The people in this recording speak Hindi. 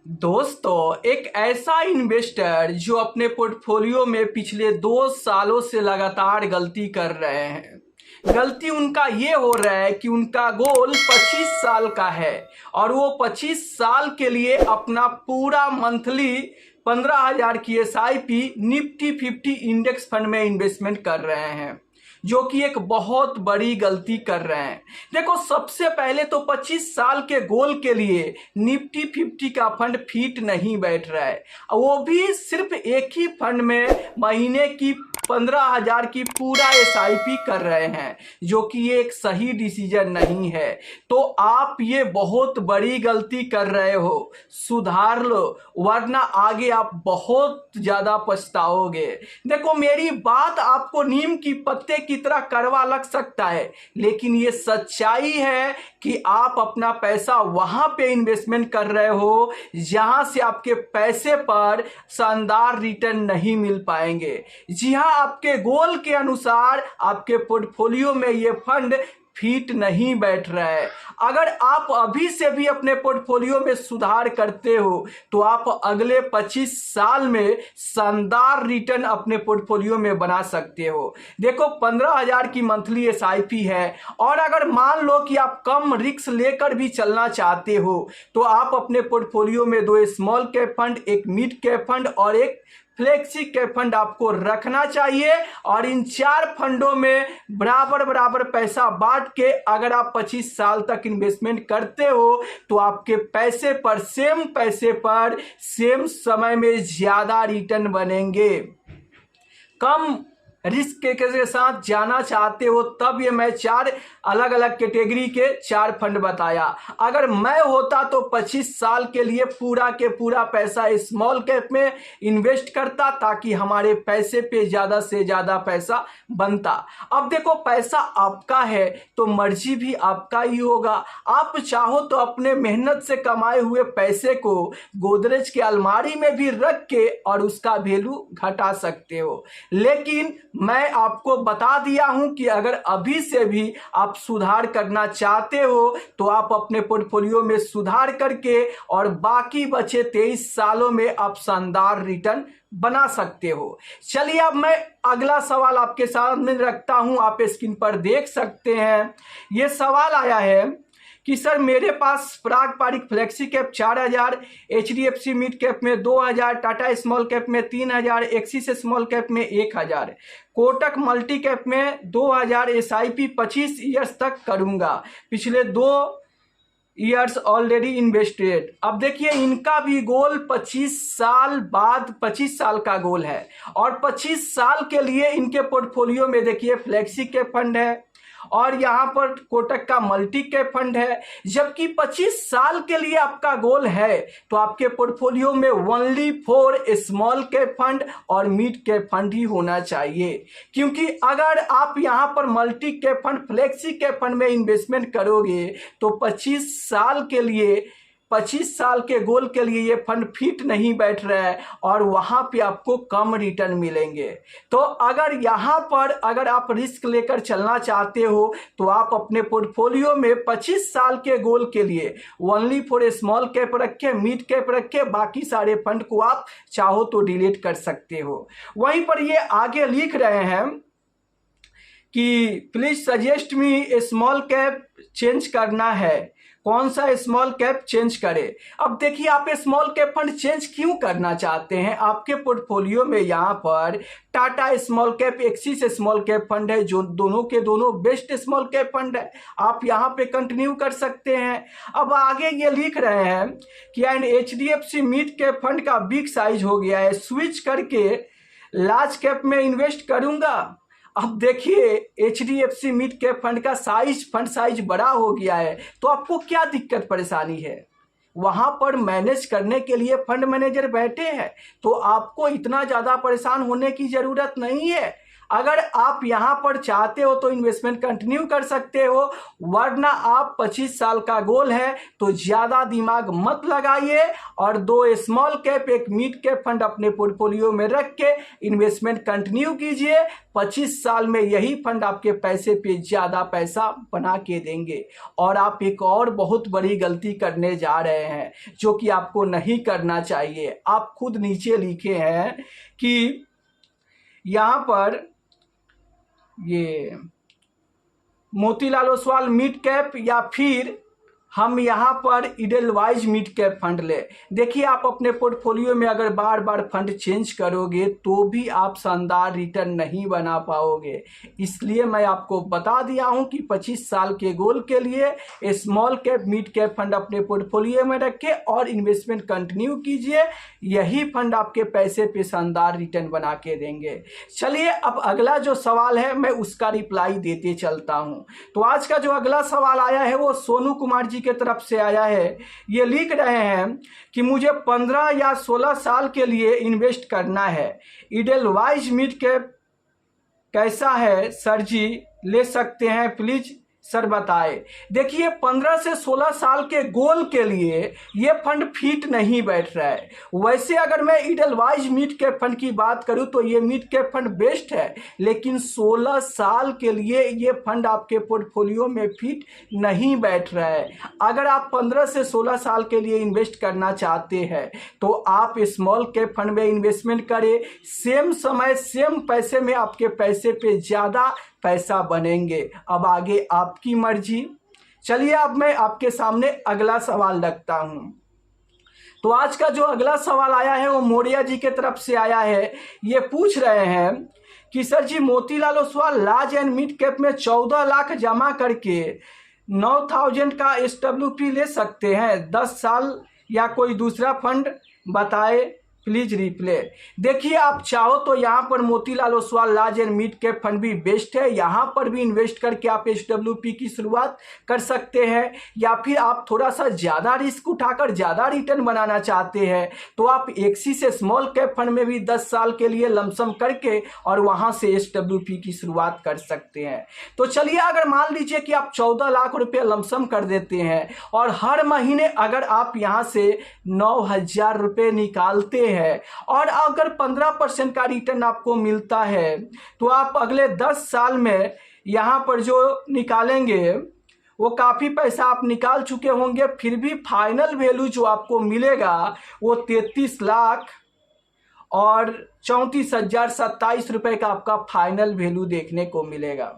दोस्तों, एक ऐसा इन्वेस्टर जो अपने पोर्टफोलियो में पिछले 2 सालों से लगातार गलती कर रहे हैं। गलती उनका ये हो रहा है कि उनका गोल 25 साल का है और वो 25 साल के लिए अपना पूरा मंथली 15,000 की SIP निफ्टी 50 इंडेक्स फंड में इन्वेस्टमेंट कर रहे हैं, जो कि एक बहुत बड़ी गलती कर रहे हैं। देखो, सबसे पहले तो 25 साल के गोल के लिए निफ्टी 50 का फंड फिट नहीं बैठ रहा है, वो भी सिर्फ एक ही फंड में महीने की 15,000 की पूरा SIP कर रहे हैं, जो कि ये एक सही डिसीजन नहीं है। तो आप ये बहुत बड़ी गलती कर रहे हो, सुधार लो, वरना आगे आप बहुत ज़्यादा पछताओगे। देखो, मेरी बात आपको नीम की पत्ते की तरह कड़वा लग सकता है, लेकिन ये सच्चाई है कि आप अपना पैसा वहां पे इन्वेस्टमेंट कर रहे हो जहां से आपके पैसे पर शानदार रिटर्न नहीं मिल पाएंगे। जी हाँ, आपके गोल के अनुसार आपके पोर्टफोलियो में ये फंड फिट नहीं बैठ रहा है। अगर आप अभी से भी अपने पोर्टफोलियो में सुधार करते हो तो आप अगले 25 साल में शानदार रिटर्न अपने पोर्टफोलियो में बना सकते हो। देखो, 15,000 की मंथली SIP है और अगर मान लो कि आप कम रिस्क लेकर भी चलना चाहते हो तो आप अपने पोर्टफोलियो में 2 स्मॉल कैप फंड, एक मिड कैप फंड और एक फ्लेक्सी कैप फंड आपको रखना चाहिए और इन 4 फंडों में बराबर बराबर पैसा बांट के अगर आप 25 साल तक इन्वेस्टमेंट करते हो तो आपके पैसे पर सेम समय में ज्यादा रिटर्न बनेंगे। कम रिस्क के साथ जाना चाहते हो तब ये मैं 4 अलग अलग कैटेगरी के 4 फंड बताया। अगर मैं होता तो 25 साल के लिए पूरा के पूरा पैसा स्मॉल कैप में इन्वेस्ट करता ताकि हमारे पैसे पे ज़्यादा से ज़्यादा पैसा बनता। अब देखो, पैसा आपका है तो मर्जी भी आपका ही होगा। आप चाहो तो अपने मेहनत से कमाए हुए पैसे को गोदरेज के अलमारी में भी रख के और उसका वैल्यू घटा सकते हो, लेकिन मैं आपको बता दिया हूं कि अगर अभी से भी आप सुधार करना चाहते हो तो आप अपने पोर्टफोलियो में सुधार करके और बाकी बचे 23 सालों में आप शानदार रिटर्न बना सकते हो। चलिए, अब मैं अगला सवाल आपके सामने रखता हूं, आप स्क्रीन पर देख सकते हैं। यह सवाल आया है कि सर, मेरे पास पारंपरिक flexi cap 4,000, HDFC mid cap में 2,000, टाटा स्मॉल कैप में 3,000, एक्सिस स्मॉल कैप में 1,000, कोटक मल्टी कैप में 2,000 SIP 25 ईयर्स तक करूंगा। पिछले 2 ईयर्स ऑलरेडी इन्वेस्टेड। अब देखिए, इनका भी गोल 25 साल बाद 25 साल का गोल है और 25 साल के लिए इनके पोर्टफोलियो में देखिए फ्लेक्सी कैप फंड है और यहाँ पर कोटक का मल्टी कैप फंड है। जबकि 25 साल के लिए आपका गोल है तो आपके पोर्टफोलियो में ओनली 4 स्मॉल कैप फंड और मिड कैप फंड ही होना चाहिए, क्योंकि अगर आप यहाँ पर multi cap fund, flexi cap fund में इन्वेस्टमेंट करोगे तो 25 साल के गोल के लिए ये फंड फिट नहीं बैठ रहा है और वहां पे आपको कम रिटर्न मिलेंगे। तो अगर आप रिस्क लेकर चलना चाहते हो तो आप अपने पोर्टफोलियो में 25 साल के गोल के लिए ओनली 4 स्मॉल कैप रखे, मिड कैप रखे, बाकी सारे फंड को आप चाहो तो डिलीट कर सकते हो। वहीं पर ये आगे लिख रहे हैं कि please suggest me small cap change करना है, कौन सा स्मॉल कैप चेंज करें। अब देखिए, आप स्मॉल कैप फंड चेंज क्यों करना चाहते हैं? आपके पोर्टफोलियो में यहाँ पर Tata small cap, axis small cap fund है, जो दोनों के दोनों बेस्ट स्मॉल कैप फंड है। आप यहाँ पे कंटिन्यू कर सकते हैं। अब आगे ये लिख रहे हैं कि and HDFC mid cap fund का बिग साइज हो गया है, स्विच करके लार्ज कैप में इन्वेस्ट करूंगा। अब देखिए, HDFC मिड कैप फंड का फंड साइज बड़ा हो गया है तो आपको क्या दिक्कत परेशानी है? वहां पर मैनेज करने के लिए फंड मैनेजर बैठे हैं, तो आपको इतना ज्यादा परेशान होने की जरूरत नहीं है। अगर आप यहाँ पर चाहते हो तो इन्वेस्टमेंट कंटिन्यू कर सकते हो, वरना आप 25 साल का गोल है तो ज़्यादा दिमाग मत लगाइए और 2 small cap 1 mid cap fund अपने पोर्टफोलियो में रख के इन्वेस्टमेंट कंटिन्यू कीजिए। 25 साल में यही फंड आपके पैसे पे ज़्यादा पैसा बना के देंगे। और आप एक और बहुत बड़ी गलती करने जा रहे हैं जो कि आपको नहीं करना चाहिए। आप खुद नीचे लिखे हैं कि यहाँ पर ये मोतीलाल ओसवाल मिड कैप या फिर हम यहाँ पर इडेलवाइज मिड कैप फंड ले। देखिए, आप अपने पोर्टफोलियो में अगर बार बार फंड चेंज करोगे तो भी आप शानदार रिटर्न नहीं बना पाओगे। इसलिए मैं आपको बता दिया हूँ कि 25 साल के गोल के लिए small cap mid cap fund अपने पोर्टफोलियो में रखें और इन्वेस्टमेंट कंटिन्यू कीजिए। यही फंड आपके पैसे पे शानदार रिटर्न बना के देंगे। चलिए, अब अगला जो सवाल है मैं उसका रिप्लाई देते चलता हूँ। तो आज का जो अगला सवाल आया है वो सोनू कुमार जी के तरफ से आया है। ये लिख रहे हैं कि मुझे 15 या 16 साल के लिए इन्वेस्ट करना है, इडेलवाइज मिड कैप कैसा है सर जी, ले सकते हैं प्लीज सर बताए। देखिए, 15 से 16 साल के गोल के लिए ये फंड फिट नहीं बैठ रहा है। वैसे अगर मैं इडेलवाइज मिड कैप फंड की बात करूं तो ये मिड कैप फंड बेस्ट है, लेकिन 16 साल के लिए ये फंड आपके पोर्टफोलियो में फिट नहीं बैठ रहा है। अगर आप 15 से 16 साल के लिए इन्वेस्ट करना चाहते हैं तो आप स्मॉल कैप फंड में इन्वेस्टमेंट करें। सेम समय सेम पैसे में आपके पैसे पे ज़्यादा पैसा बनेंगे। अब आगे आपकी मर्जी। चलिए, अब मैं आपके सामने अगला सवाल रखता हूं। तो आज का जो अगला सवाल आया है वो मौर्या जी के तरफ से आया है। ये पूछ रहे हैं कि sir ji, Motilal Oswal large and mid cap में 14 लाख जमा करके 9000 का SWP ले सकते हैं 10 साल, या कोई दूसरा फंड बताए प्लीज रिप्ले। देखिए, आप चाहो तो यहाँ पर Motilal Oswal large and mid cap fund भी बेस्ट है, यहाँ पर भी इन्वेस्ट करके आप SWP की शुरुआत कर सकते हैं। या फिर आप थोड़ा सा ज़्यादा रिस्क उठाकर ज़्यादा रिटर्न बनाना चाहते हैं तो आप एक्सिस से स्मॉल कैप फंड में भी 10 साल के लिए लमसम करके और वहाँ से SWP की शुरुआत कर सकते हैं। तो चलिए, अगर मान लीजिए कि आप 14 लाख रुपये लमसम कर देते हैं और हर महीने अगर आप यहाँ से 9000 रुपये निकालते हैं और अगर 15% का रिटर्न आपको मिलता है तो आप अगले 10 साल में यहाँ पर जो निकालेंगे वो काफ़ी पैसा आप निकाल चुके होंगे। फिर भी फाइनल वैल्यू जो आपको मिलेगा वो 33 लाख और 34,027 रुपये का आपका फाइनल वैल्यू देखने को मिलेगा।